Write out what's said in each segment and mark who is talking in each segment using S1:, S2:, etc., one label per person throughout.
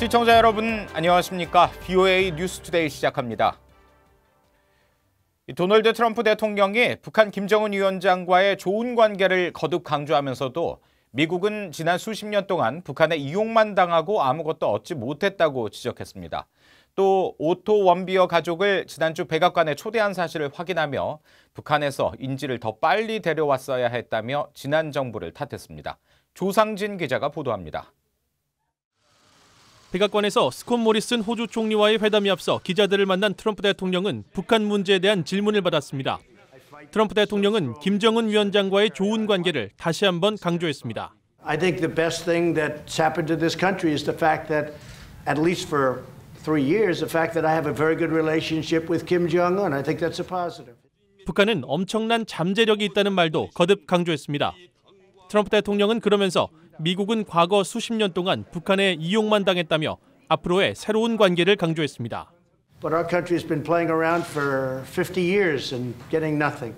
S1: 시청자 여러분 안녕하십니까? VOA 뉴스투데이 시작합니다. 도널드 트럼프 대통령이 북한 김정은 위원장과의 좋은 관계를 거듭 강조하면서도 미국은 지난 수십 년 동안 북한의 이용만 당하고 아무것도 얻지 못했다고 지적했습니다. 또 오토 원비어 가족을 지난주 백악관에 초대한 사실을 확인하며 북한에서 인질을 더 빨리 데려왔어야 했다며 지난 정부를 탓했습니다. 조상진 기자가 보도합니다.
S2: 백악관에서 스콧 모리슨 호주 총리와의 회담이 앞서 기자들을 만난 트럼프 대통령은 북한 문제에 대한 질문을 받았습니다. 트럼프 대통령은 김정은 위원장과의 좋은 관계를 다시 한번 강조했습니다.
S3: I think the best thing that's happened to this country is the fact that, at least for 3 years, the fact that I have a very good relationship with Kim Jong-un. I think that's a positive.
S2: 북한은 엄청난 잠재력이 있다는 말도 거듭 강조했습니다. 트럼프 대통령은 그러면서 미국은 과거 수십 년 동안 북한에 이용만 당했다며 앞으로의 새로운 관계를 강조했습니다.
S3: But our country has been playing around for 50 years and getting nothing.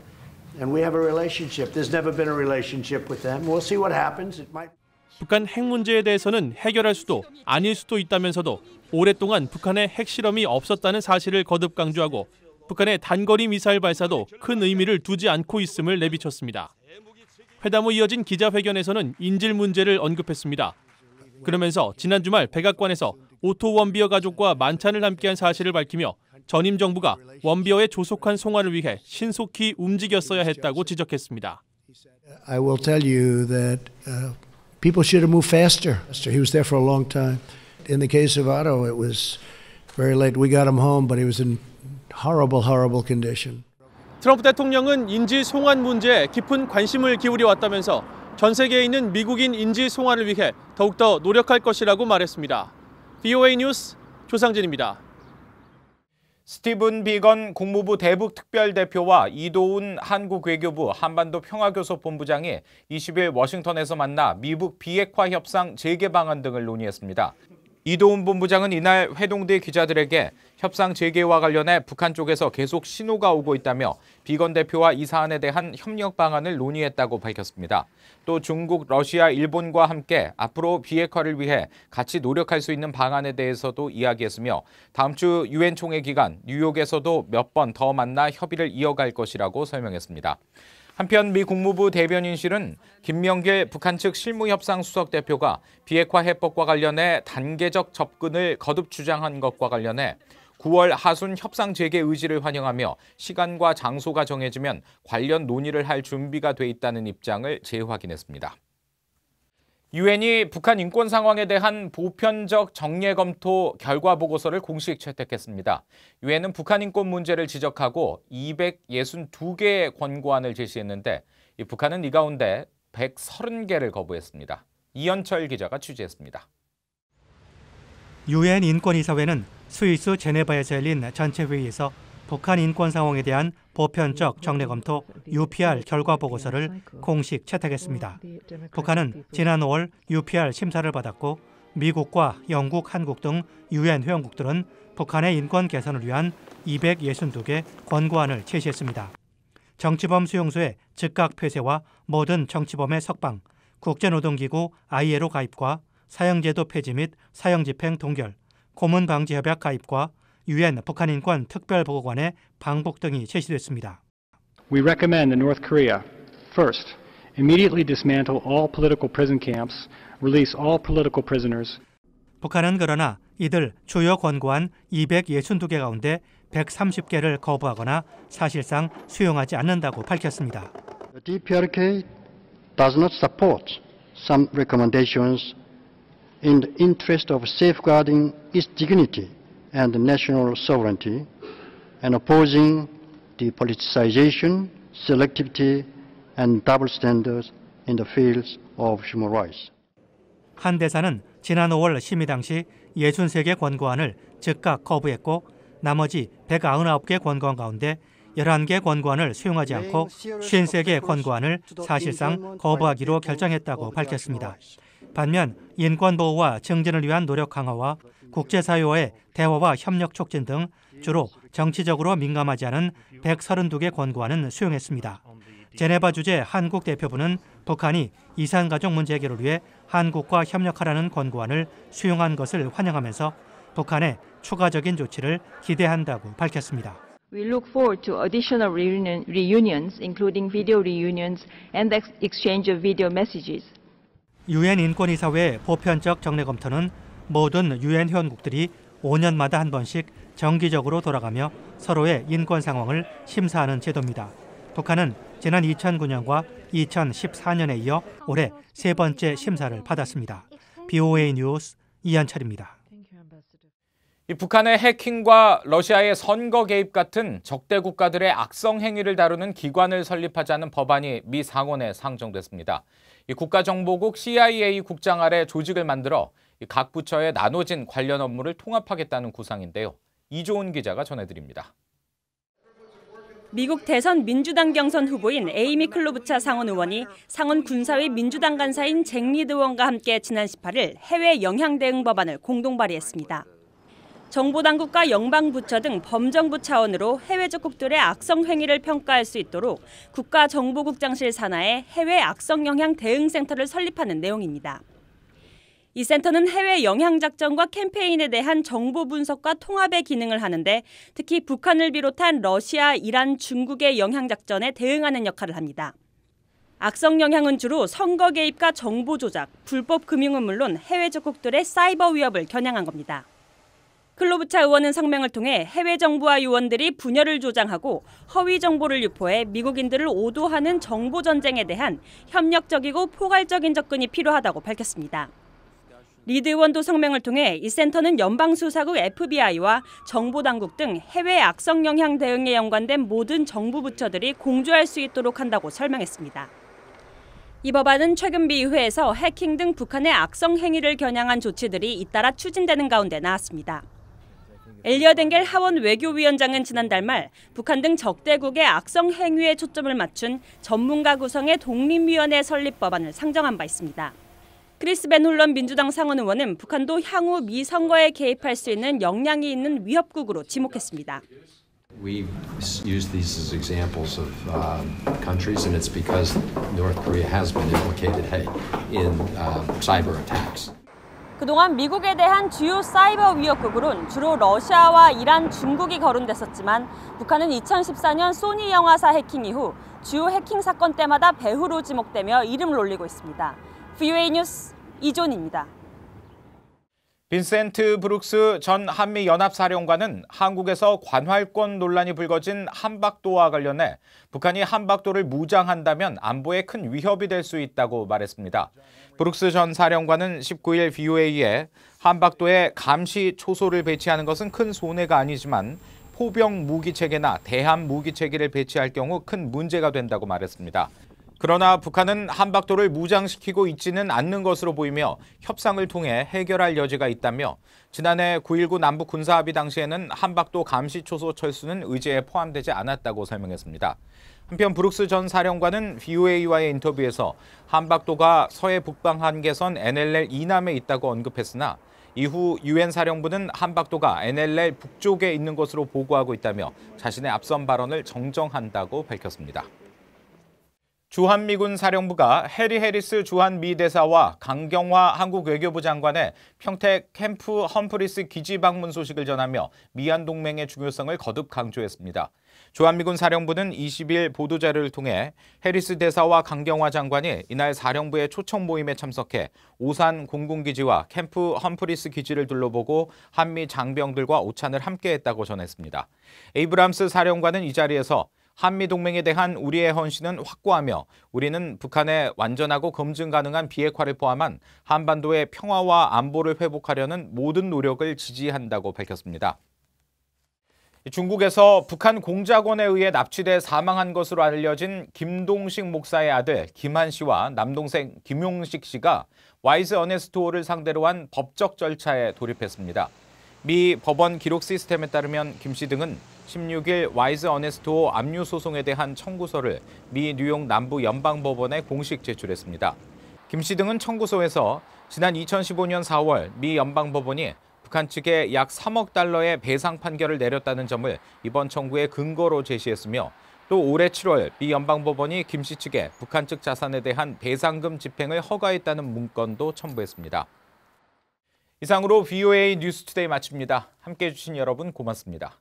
S3: And we have a relationship. There's never been a relationship with them. We'll see what happens. It might...
S2: 북한 핵 문제에 대해서는 해결할 수도 아닐 수도 있다면서도 오랫동안 북한의 핵실험이 없었다는 사실을 거듭 강조하고 북한의 단거리 미사일 발사도 큰 의미를 두지 않고 있음을 내비쳤습니다. 회담 후 이어진 기자회견에서는 인질 문제를 언급했습니다. 그러면서 지난 주말 백악관에서 오토 원비어 가족과 만찬을 함께한 사실을 밝히며 전임 정부가 원비어의 조속한 송환을 위해 신속히 움직였어야 했다고 지적했습니다.
S3: I will tell you that people should have moved faster. He was there for a long time. In the case of Otto, it was very late. We got him home, but he was in horrible condition.
S2: 트럼프 대통령은 인질 송환 문제에 깊은 관심을 기울여 왔다면서 전 세계에 있는 미국인 인질 송환을 위해 더욱더 노력할 것이라고 말했습니다. VOA 뉴스 조상진입니다.
S1: 스티븐 비건 국무부 대북 특별대표와 이도훈 한국 외교부 한반도 평화교섭 본부장이 20일 워싱턴에서 만나 미북 비핵화 협상 재개 방안 등을 논의했습니다. 이도훈 본부장은 이날 회동 뒤 기자들에게 협상 재개와 관련해 북한 쪽에서 계속 신호가 오고 있다며 비건 대표와 이 사안에 대한 협력 방안을 논의했다고 밝혔습니다. 또 중국, 러시아, 일본과 함께 앞으로 비핵화를 위해 같이 노력할 수 있는 방안에 대해서도 이야기했으며 다음 주 유엔 총회 기간 뉴욕에서도 몇 번 더 만나 협의를 이어갈 것이라고 설명했습니다. 한편 미 국무부 대변인실은 김명길 북한 측 실무협상수석 대표가 비핵화 해법과 관련해 단계적 접근을 거듭 주장한 것과 관련해 9월 하순 협상 재개 의지를 환영하며 시간과 장소가 정해지면 관련 논의를 할 준비가 돼 있다는 입장을 재확인했습니다. 유엔이 북한 인권 상황에 대한 보편적 정례 검토 결과 보고서를 공식 채택했습니다. 유엔은 북한 인권 문제를 지적하고 262개의 권고안을 제시했는데 북한은 이 가운데 130개를 거부했습니다. 이현철 기자가 취재했습니다.
S4: 유엔 인권이사회는 스위스 제네바에서 열린 전체 회의에서 북한 인권 상황에 대한 보편적 정례 검토 UPR 결과 보고서를 공식 채택했습니다. 북한은 지난 5월 UPR 심사를 받았고 미국과 영국, 한국 등 유엔 회원국들은 북한의 인권 개선을 위한 262개 권고안을 제시했습니다. 정치범 수용소의 즉각 폐쇄와 모든 정치범의 석방, 국제노동기구 ILO 가입과 사형제도 폐지 및 사형집행 동결, 고문방지협약 가입과 유엔 북한인권 특별보고관의 방북 등이 제시됐습니다.
S5: We recommend that North Korea, first, immediately dismantle all political prison camps, release all political prisoners.
S4: 북한은 그러나 이들 주요 권고안 262개 가운데 130개를 거부하거나 사실상 수용하지 않는다고 밝혔습니다.
S6: The DPRK does not support some recommendations in the interest of safeguarding its dignity and national sovereignty, and opposing the politicization, selectivity, and double standards in the fields of human rights.
S4: 한 대사는 지난 5월 심의 당시 63개 권고안을 즉각 거부했고 나머지 199개 권고안 가운데 11개 권고안을 수용하지 않고 53개 권고안을 사실상 거부하기로 결정했다고 밝혔습니다. 반면 인권보호와 증진을 위한 노력 강화와 국제사회와의 대화와 협력 촉진 등 주로 정치적으로 민감하지 않은 132개 권고안은 수용했습니다. 제네바 주재 한국 대표부는 북한이 이산가족 문제 해결을 위해 한국과 협력하라는 권고안을 수용한 것을 환영하면서 북한의 추가적인 조치를 기대한다고 밝혔습니다.
S7: We look forward to additional reunions, including video reunions and the exchange of video messages.
S4: 유엔 인권이사회 보편적 정례 검토는 모든 유엔 회원국들이 5년마다 한 번씩 정기적으로 돌아가며 서로의 인권 상황을 심사하는 제도입니다. 북한은 지난 2009년과 2014년에 이어 올해 세 번째 심사를 받았습니다. BOA 뉴스 이한철입니다.
S1: 이 북한의 해킹과 러시아의 선거 개입 같은 적대 국가들의 악성 행위를 다루는 기관을 설립하자는 법안이 미 상원에 상정됐습니다. 이 국가정보국 CIA 국장 아래 조직을 만들어 각 부처에 나눠진 관련 업무를 통합하겠다는 구상인데요. 이조은 기자가 전해드립니다.
S8: 미국 대선 민주당 경선 후보인 에이미 클로부차 상원 의원이 상원 군사위 민주당 간사인 잭 리드 의원과 함께 지난 18일 해외 영향 대응 법안을 공동 발의했습니다. 정보당국과 영방부처 등 범정부 차원으로 해외 적국들의 악성 행위를 평가할 수 있도록 국가정보국장실 산하에 해외 악성 영향 대응센터를 설립하는 내용입니다. 이 센터는 해외 영향 작전과 캠페인에 대한 정보 분석과 통합의 기능을 하는데 특히 북한을 비롯한 러시아, 이란, 중국의 영향 작전에 대응하는 역할을 합니다. 악성 영향은 주로 선거 개입과 정보 조작, 불법 금융은 물론 해외 적국들의 사이버 위협을 겨냥한 겁니다. 클로부차 의원은 성명을 통해 해외 정부와 요원들이 분열을 조장하고 허위 정보를 유포해 미국인들을 오도하는 정보 전쟁에 대한 협력적이고 포괄적인 접근이 필요하다고 밝혔습니다. 리드 의원도 성명을 통해 이 센터는 연방수사국 FBI와 정보당국 등 해외 악성 영향 대응에 연관된 모든 정부 부처들이 공조할 수 있도록 한다고 설명했습니다. 이 법안은 최근 미 의회에서 해킹 등 북한의 악성 행위를 겨냥한 조치들이 잇따라 추진되는 가운데 나왔습니다. 엘리엇 엥겔 하원 외교위원장은 지난달 말 북한 등 적대국의 악성 행위에 초점을 맞춘 전문가 구성의 독립위원회 설립 법안을 상정한 바 있습니다. 크리스 벤 홀런 민주당 상원 의원은 북한도 향후 미 선거에 개입할 수 있는 역량이 있는 위협국으로 지목했습니다.
S9: We use these as examples of countries, and it's because North Korea has been implicated in cyber attacks.
S8: 그동안 미국에 대한 주요 사이버 위협국으로는 주로 러시아와 이란, 중국이 거론됐었지만 북한은 2014년 소니 영화사 해킹 이후 주요 해킹 사건 때마다 배후로 지목되며 이름을 올리고 있습니다. BOA 뉴스 이존입니다.
S1: 빈센트 브룩스 전 한미연합사령관은 한국에서 관할권 논란이 불거진 한박도와 관련해 북한이 한박도를 무장한다면 안보에 큰 위협이 될 수 있다고 말했습니다. 브룩스 전 사령관은 19일 BOA에 한박도에 감시 초소를 배치하는 것은 큰 손해가 아니지만 포병 무기체계나 대함 무기체계를 배치할 경우 큰 문제가 된다고 말했습니다. 그러나 북한은 한박도를 무장시키고 있지는 않는 것으로 보이며 협상을 통해 해결할 여지가 있다며 지난해 9.19 남북 군사합의 당시에는 한박도 감시 초소 철수는 의제에 포함되지 않았다고 설명했습니다. 한편 브룩스 전 사령관은 BOA와의 인터뷰에서 한박도가 서해 북방 한계선 NLL 이남에 있다고 언급했으나 이후 유엔 사령부는 한박도가 NLL 북쪽에 있는 것으로 보고하고 있다며 자신의 앞선 발언을 정정한다고 밝혔습니다. 주한미군 사령부가 해리 해리스 주한미 대사와 강경화 한국 외교부 장관의 평택 캠프 험프리스 기지 방문 소식을 전하며 미한 동맹의 중요성을 거듭 강조했습니다. 주한미군 사령부는 20일 보도자료를 통해 해리스 대사와 강경화 장관이 이날 사령부의 초청 모임에 참석해 오산 공군기지와 캠프 험프리스 기지를 둘러보고 한미 장병들과 오찬을 함께했다고 전했습니다. 에이브람스 사령관은 이 자리에서 한미동맹에 대한 우리의 헌신은 확고하며 우리는 북한의 완전하고 검증 가능한 비핵화를 포함한 한반도의 평화와 안보를 회복하려는 모든 노력을 지지한다고 밝혔습니다. 중국에서 북한 공작원에 의해 납치돼 사망한 것으로 알려진 김동식 목사의 아들 김한 씨와 남동생 김용식 씨가 와이즈 어네스트호를 상대로 한 법적 절차에 돌입했습니다. 미 법원 기록 시스템에 따르면 김 씨 등은 16일 와이즈 어네스트호 압류 소송에 대한 청구서를 미 뉴욕 남부 연방법원에 공식 제출했습니다. 김 씨 등은 청구서에서 지난 2015년 4월 미 연방법원이 북한 측에 약 3억 달러의 배상 판결을 내렸다는 점을 이번 청구의 근거로 제시했으며 또 올해 7월 미 연방법원이 김 씨 측에 북한 측 자산에 대한 배상금 집행을 허가했다는 문건도 첨부했습니다. 이상으로 VOA 뉴스투데이 마칩니다. 함께해 주신 여러분 고맙습니다.